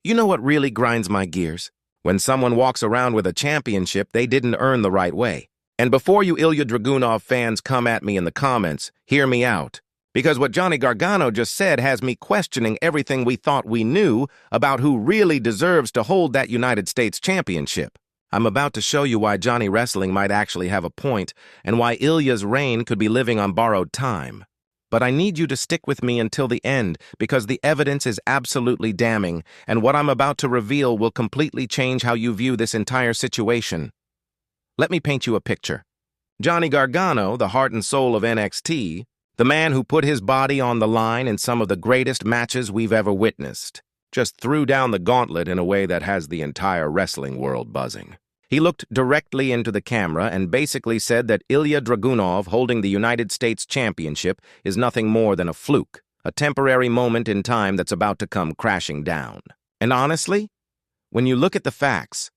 You know what really grinds my gears? When someone walks around with a championship they didn't earn the right way. And before you Ilja Dragunov fans come at me in the comments, hear me out. Because what Johnny Gargano just said has me questioning everything we thought we knew about who really deserves to hold that United States Championship. I'm about to show you why Johnny Wrestling might actually have a point and why Ilja's reign could be living on borrowed time. But I need you to stick with me until the end because the evidence is absolutely damning, and what I'm about to reveal will completely change how you view this entire situation. Let me paint you a picture. Johnny Gargano, the heart and soul of NXT, the man who put his body on the line in some of the greatest matches we've ever witnessed, just threw down the gauntlet in a way that has the entire wrestling world buzzing. He looked directly into the camera and basically said that Ilja Dragunov holding the United States Championship is nothing more than a fluke, a temporary moment in time that's about to come crashing down. And honestly, when you look at the facts,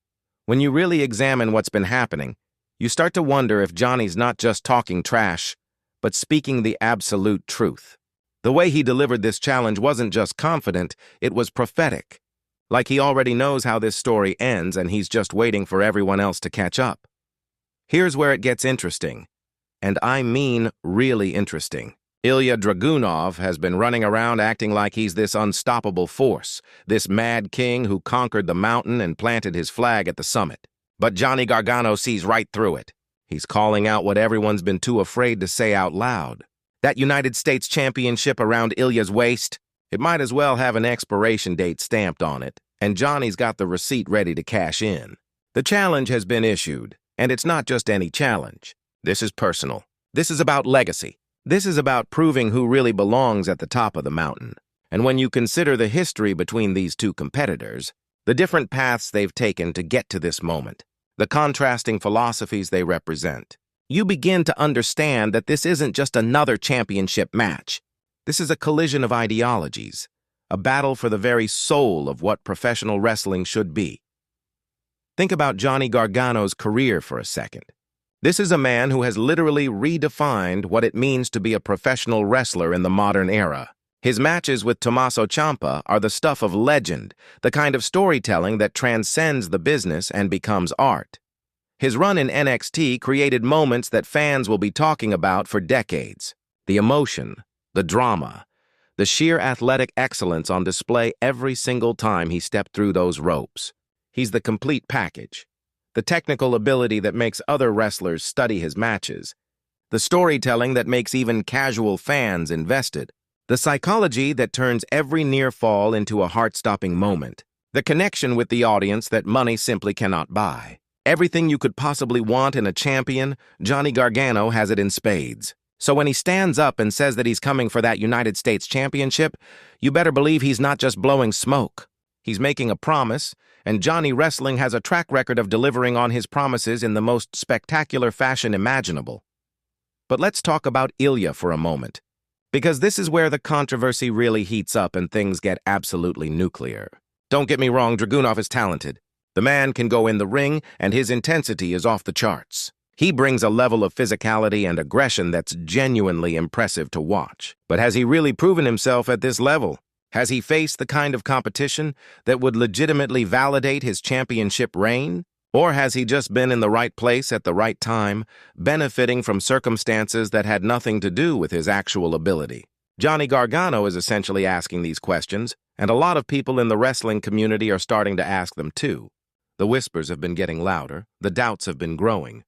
when you really examine what's been happening, you start to wonder if Johnny's not just talking trash, but speaking the absolute truth. The way he delivered this challenge wasn't just confident, it was prophetic. Like he already knows how this story ends and he's just waiting for everyone else to catch up. Here's where it gets interesting. And I mean really interesting. Ilja Dragunov has been running around acting like he's this unstoppable force, this mad king who conquered the mountain and planted his flag at the summit. But Johnny Gargano sees right through it. He's calling out what everyone's been too afraid to say out loud. That United States Championship around Ilja's waist, it might as well have an expiration date stamped on it, and Johnny's got the receipt ready to cash in. The challenge has been issued, and it's not just any challenge. This is personal. This is about legacy. This is about proving who really belongs at the top of the mountain. And when you consider the history between these two competitors, the different paths they've taken to get to this moment, the contrasting philosophies they represent, you begin to understand that this isn't just another championship match. This is a collision of ideologies, a battle for the very soul of what professional wrestling should be. Think about Johnny Gargano's career for a second. This is a man who has literally redefined what it means to be a professional wrestler in the modern era. His matches with Tommaso Ciampa are the stuff of legend, the kind of storytelling that transcends the business and becomes art. His run in NXT created moments that fans will be talking about for decades. The emotion, the drama, the sheer athletic excellence on display every single time he stepped through those ropes. He's the complete package. The technical ability that makes other wrestlers study his matches. The storytelling that makes even casual fans invested. The psychology that turns every near fall into a heart-stopping moment. The connection with the audience that money simply cannot buy. Everything you could possibly want in a champion, Johnny Gargano has it in spades. So when he stands up and says that he's coming for that United States Championship, you better believe he's not just blowing smoke. He's making a promise, and Johnny Wrestling has a track record of delivering on his promises in the most spectacular fashion imaginable. But let's talk about Ilja for a moment, because this is where the controversy really heats up and things get absolutely nuclear. Don't get me wrong, Dragunov is talented. The man can go in the ring, and his intensity is off the charts. He brings a level of physicality and aggression that's genuinely impressive to watch. But has he really proven himself at this level? Has he faced the kind of competition that would legitimately validate his championship reign? Or has he just been in the right place at the right time, benefiting from circumstances that had nothing to do with his actual ability? Johnny Gargano is essentially asking these questions, and a lot of people in the wrestling community are starting to ask them too. The whispers have been getting louder, the doubts have been growing.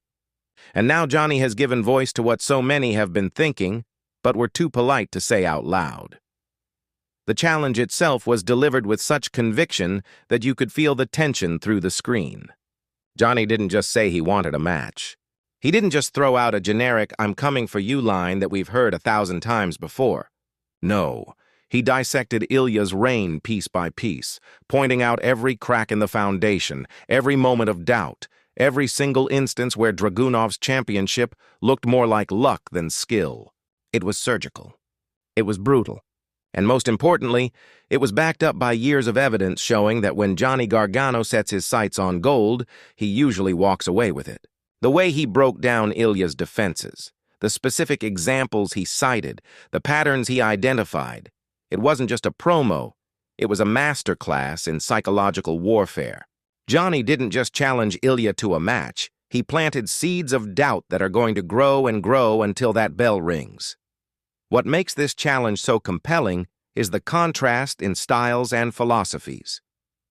And now Johnny has given voice to what so many have been thinking, but were too polite to say out loud. The challenge itself was delivered with such conviction that you could feel the tension through the screen. Johnny didn't just say he wanted a match. He didn't just throw out a generic "I'm coming for you" line that we've heard 1,000 times before. No, he dissected Ilja's reign piece by piece, pointing out every crack in the foundation, every moment of doubt, every single instance where Dragunov's championship looked more like luck than skill. It was surgical. It was brutal. And most importantly, it was backed up by years of evidence showing that when Johnny Gargano sets his sights on gold, he usually walks away with it. The way he broke down Ilja's defenses, the specific examples he cited, the patterns he identified, it wasn't just a promo, It was a masterclass in psychological warfare. Johnny didn't just challenge Ilja to a match. He planted seeds of doubt that are going to grow and grow until that bell rings. What makes this challenge so compelling is the contrast in styles and philosophies.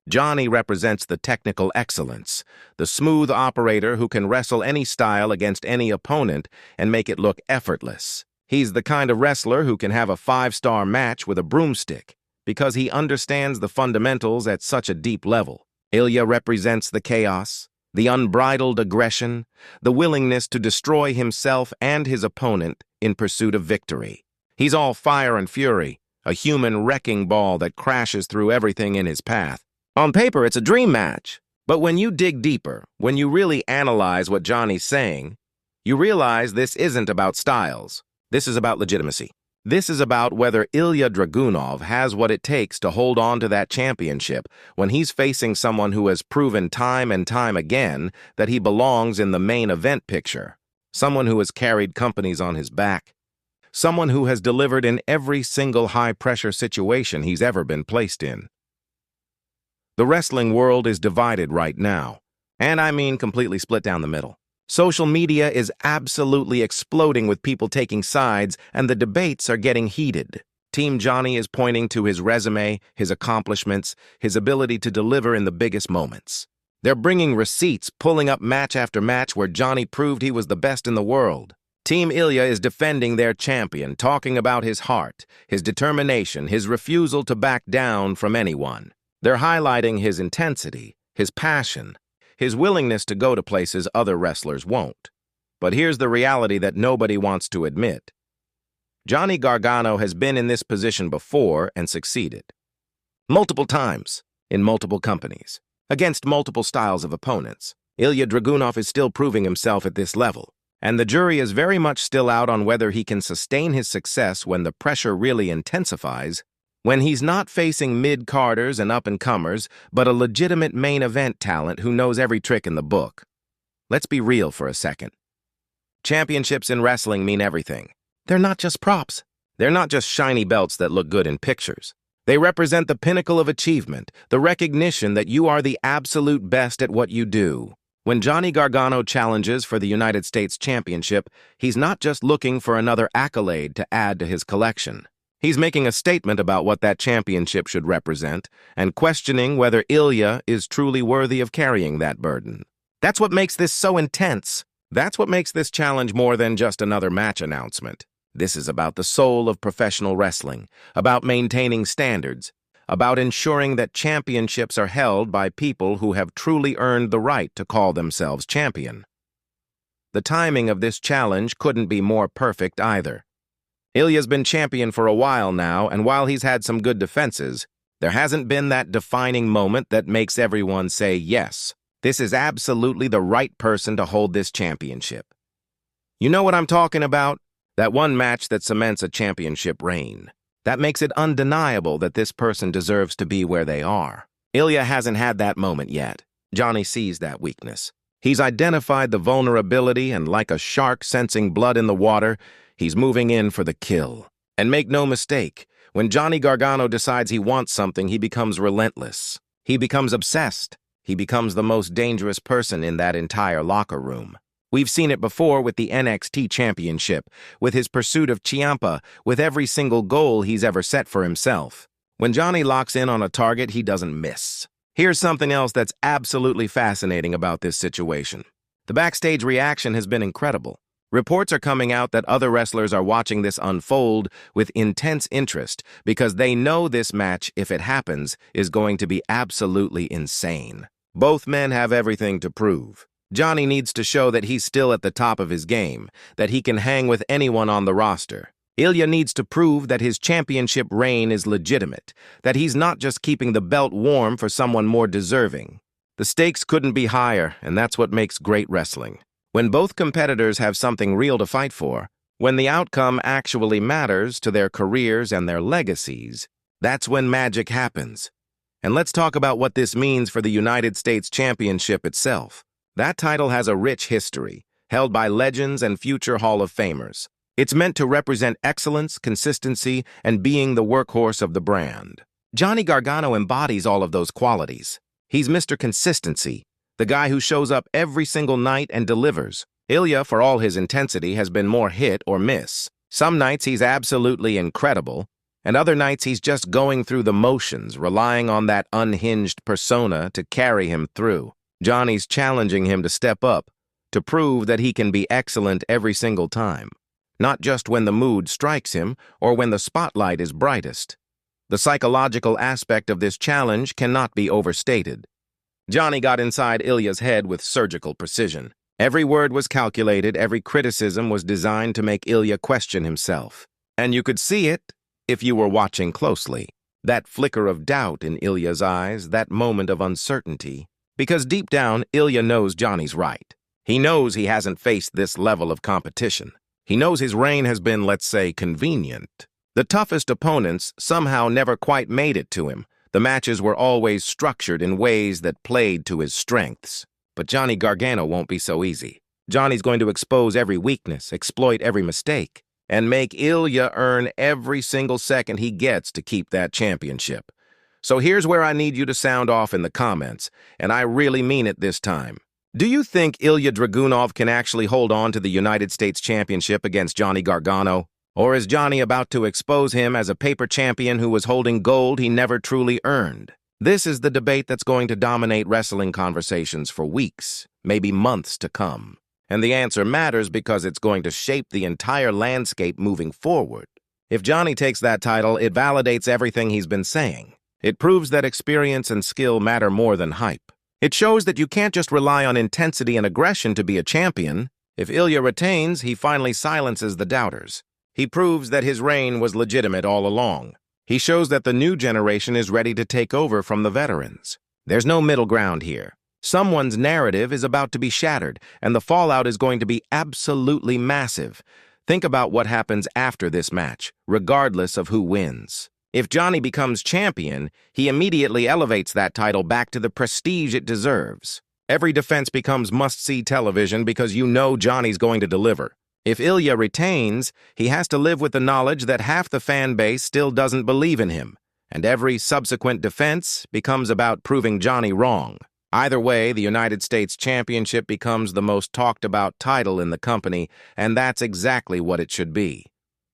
Johnny represents the technical excellence, the smooth operator who can wrestle any style against any opponent and make it look effortless. He's the kind of wrestler who can have a 5-star match with a broomstick because he understands the fundamentals at such a deep level. Ilja represents the chaos, the unbridled aggression, the willingness to destroy himself and his opponent in pursuit of victory. He's all fire and fury, a human wrecking ball that crashes through everything in his path. On paper, it's a dream match. But when you dig deeper, when you really analyze what Johnny's saying, you realize this isn't about styles. This is about legitimacy. This is about whether Ilja Dragunov has what it takes to hold on to that championship when he's facing someone who has proven time and time again that he belongs in the main event picture, someone who has carried companies on his back, someone who has delivered in every single high-pressure situation he's ever been placed in. The wrestling world is divided right now, and I mean completely split down the middle. Social media is absolutely exploding with people taking sides, and the debates are getting heated. Team Johnny is pointing to his resume, his accomplishments, his ability to deliver in the biggest moments. They're bringing receipts, pulling up match after match where Johnny proved he was the best in the world. Team Ilja is defending their champion, talking about his heart, his determination, his refusal to back down from anyone. They're highlighting his intensity, his passion, his willingness to go to places other wrestlers won't. But here's the reality that nobody wants to admit. Johnny Gargano has been in this position before and succeeded. Multiple times, in multiple companies, against multiple styles of opponents. Ilja Dragunov is still proving himself at this level, and the jury is very much still out on whether he can sustain his success when the pressure really intensifies, when he's not facing mid-carders and up-and-comers, but a legitimate main event talent who knows every trick in the book. Let's be real for a second. Championships in wrestling mean everything. They're not just props. They're not just shiny belts that look good in pictures. They represent the pinnacle of achievement, the recognition that you are the absolute best at what you do. When Johnny Gargano challenges for the United States Championship, he's not just looking for another accolade to add to his collection. He's making a statement about what that championship should represent and questioning whether Ilja is truly worthy of carrying that burden. That's what makes this so intense. That's what makes this challenge more than just another match announcement. This is about the soul of professional wrestling, about maintaining standards, about ensuring that championships are held by people who have truly earned the right to call themselves champion. The timing of this challenge couldn't be more perfect either. Ilja's been champion for a while now, and while he's had some good defenses, there hasn't been that defining moment that makes everyone say, yes, this is absolutely the right person to hold this championship. You know what I'm talking about? That one match that cements a championship reign. That makes it undeniable that this person deserves to be where they are. Ilja hasn't had that moment yet. Johnny sees that weakness. He's identified the vulnerability, and like a shark sensing blood in the water, he's moving in for the kill. And make no mistake, when Johnny Gargano decides he wants something, he becomes relentless. He becomes obsessed. He becomes the most dangerous person in that entire locker room. We've seen it before with the NXT Championship, with his pursuit of Ciampa, with every single goal he's ever set for himself. When Johnny locks in on a target, he doesn't miss. Here's something else that's absolutely fascinating about this situation. The backstage reaction has been incredible. Reports are coming out that other wrestlers are watching this unfold with intense interest because they know this match, if it happens, is going to be absolutely insane. Both men have everything to prove. Johnny needs to show that he's still at the top of his game, that he can hang with anyone on the roster. Ilja needs to prove that his championship reign is legitimate, that he's not just keeping the belt warm for someone more deserving. The stakes couldn't be higher, and that's what makes great wrestling. When both competitors have something real to fight for, when the outcome actually matters to their careers and their legacies, that's when magic happens. And let's talk about what this means for the United States Championship itself. That title has a rich history, held by legends and future Hall of Famers. It's meant to represent excellence, consistency, and being the workhorse of the brand. Johnny Gargano embodies all of those qualities. He's Mr. Consistency, the guy who shows up every single night and delivers. Ilja, for all his intensity, has been more hit or miss. Some nights he's absolutely incredible, and other nights he's just going through the motions, relying on that unhinged persona to carry him through. Johnny's challenging him to step up, to prove that he can be excellent every single time, not just when the mood strikes him or when the spotlight is brightest. The psychological aspect of this challenge cannot be overstated. Johnny got inside Ilja's head with surgical precision. Every word was calculated, every criticism was designed to make Ilja question himself. And you could see it if you were watching closely. That flicker of doubt in Ilja's eyes, that moment of uncertainty. Because deep down, Ilja knows Johnny's right. He knows he hasn't faced this level of competition. He knows his reign has been, let's say, convenient. The toughest opponents somehow never quite made it to him. The matches were always structured in ways that played to his strengths. But Johnny Gargano won't be so easy. Johnny's going to expose every weakness, exploit every mistake, and make Ilja earn every single second he gets to keep that championship. So here's where I need you to sound off in the comments, and I really mean it this time. Do you think Ilja Dragunov can actually hold on to the United States Championship against Johnny Gargano? Or is Johnny about to expose him as a paper champion who was holding gold he never truly earned? This is the debate that's going to dominate wrestling conversations for weeks, maybe months to come. And the answer matters because it's going to shape the entire landscape moving forward. If Johnny takes that title, it validates everything he's been saying. It proves that experience and skill matter more than hype. It shows that you can't just rely on intensity and aggression to be a champion. If Ilja retains, he finally silences the doubters. He proves that his reign was legitimate all along. He shows that the new generation is ready to take over from the veterans. There's no middle ground here. Someone's narrative is about to be shattered, and the fallout is going to be absolutely massive. Think about what happens after this match, regardless of who wins. If Johnny becomes champion, he immediately elevates that title back to the prestige it deserves. Every defense becomes must-see television because you know Johnny's going to deliver. If Ilja retains, he has to live with the knowledge that half the fan base still doesn't believe in him, and every subsequent defense becomes about proving Johnny wrong. Either way, the United States Championship becomes the most talked-about title in the company, and that's exactly what it should be.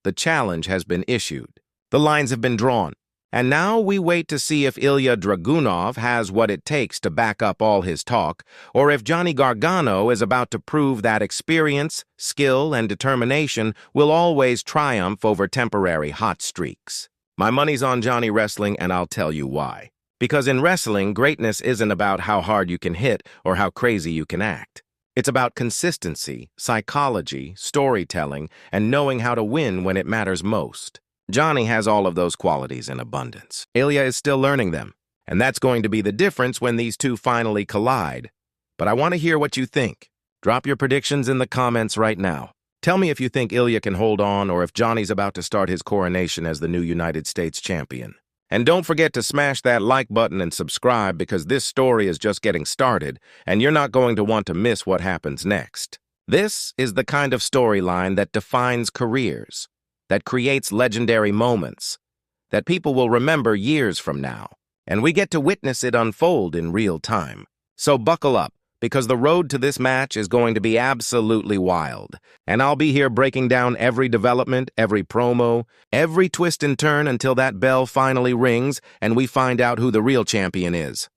The challenge has been issued. The lines have been drawn, and now we wait to see if Ilja Dragunov has what it takes to back up all his talk, or if Johnny Gargano is about to prove that experience, skill, and determination will always triumph over temporary hot streaks. My money's on Johnny Wrestling, and I'll tell you why. Because in wrestling, greatness isn't about how hard you can hit or how crazy you can act. It's about consistency, psychology, storytelling, and knowing how to win when it matters most. Johnny has all of those qualities in abundance. Ilja is still learning them, and that's going to be the difference when these two finally collide. But I want to hear what you think. Drop your predictions in the comments right now. Tell me if you think Ilja can hold on or if Johnny's about to start his coronation as the new United States champion. And don't forget to smash that like button and subscribe because this story is just getting started, and you're not going to want to miss what happens next. This is the kind of storyline that defines careers, that creates legendary moments, that people will remember years from now, and we get to witness it unfold in real time. So buckle up, because the road to this match is going to be absolutely wild, and I'll be here breaking down every development, every promo, every twist and turn until that bell finally rings and we find out who the real champion is.